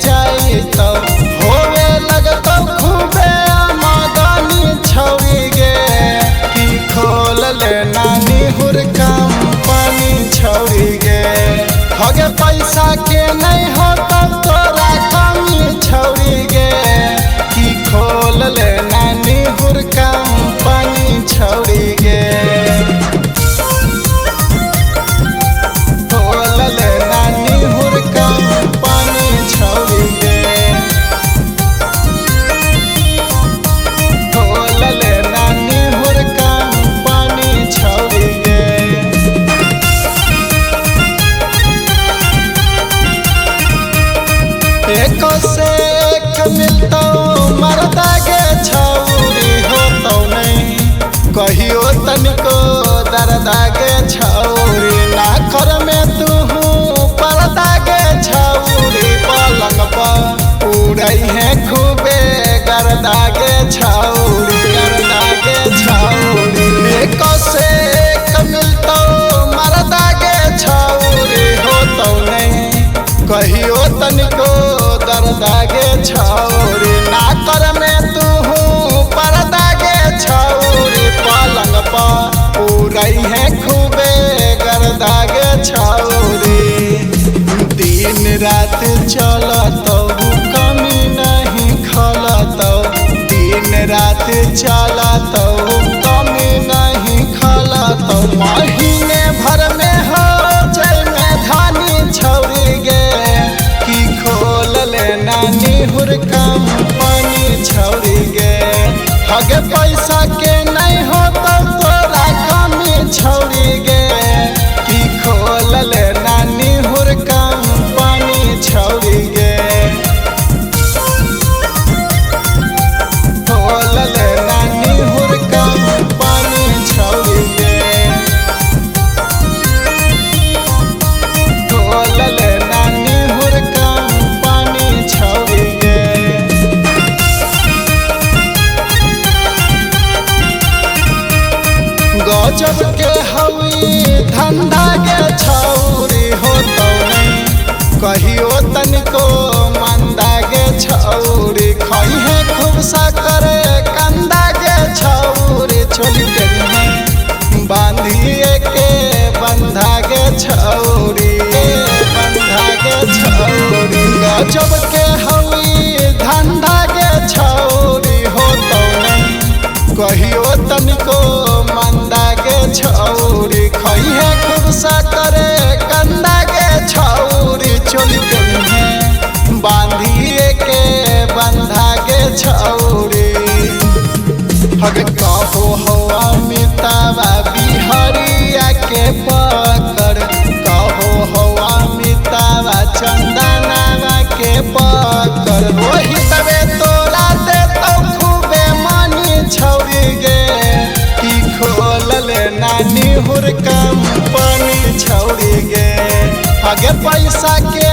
जाई तो होवे लगतो खूबे आमदनी छौरी गे की खोल ले नानी हुर कंपनी छौरी गे हगे पैसा के नहीं हो तब तोरा कमी छौरी गे की खोल ले नानी हुर कंपनी छौरी गे एको से एक मिलतो मरदा गे छौरी होतो नहीं कहियो तनिको दर्दा गे छौरी नाखर में तू पर्दा गे छौरी पलंग पर उड़ई है खूबे गर्दा गे छौरी एको से एक मिलतो मरदा गे छौरी होतो नहीं कहियो तनिको दर्दा गे छौरी नाकर में तू पर्दा गे छौरी पलंग पर उड़ई है खूबे गर्दा गे छौरी दिन रात चलतो कमी नहीं खलतो दिन रात चलतो कमी नहीं खलतो महीने भर में हो जाए में धानी छौरी गे की खोल ले नानी हुर कंपनी छौरी गे हगे पैसा के नहीं हो तब तोरा कमी छौरी गे की खोल ले नानी हुर कंपनी छौरी गे खोल ले नानी हुर कंपनी छौरी गे खोल ले नानी हुर कंपनी छौरी गे गजब के हवी धंधा गे छौरी होतो नहीं कहियो तनिको मंदा गे छौरी खई है खूब सा करे कंदा गे छौरी छोली है बांधिए के बंधा गे छौरी गजब के हवी धंधा गे छौरी होतो नहीं कहियो तनिको मंदा गे छौरी खई है खूब सा करे कंदा गे छौरी चोली है बांधिए के बंधा गे छौरी हगे कहो हो अमिताबा बिहारिया के पकड़ कहो हो अमिताबा चंदनावा के पकड़ वही तबे तोरा दे तो खूबे मानी छौरी गे की खोल ले नानी हुर कंपनी छौरी गे हगे पैसा के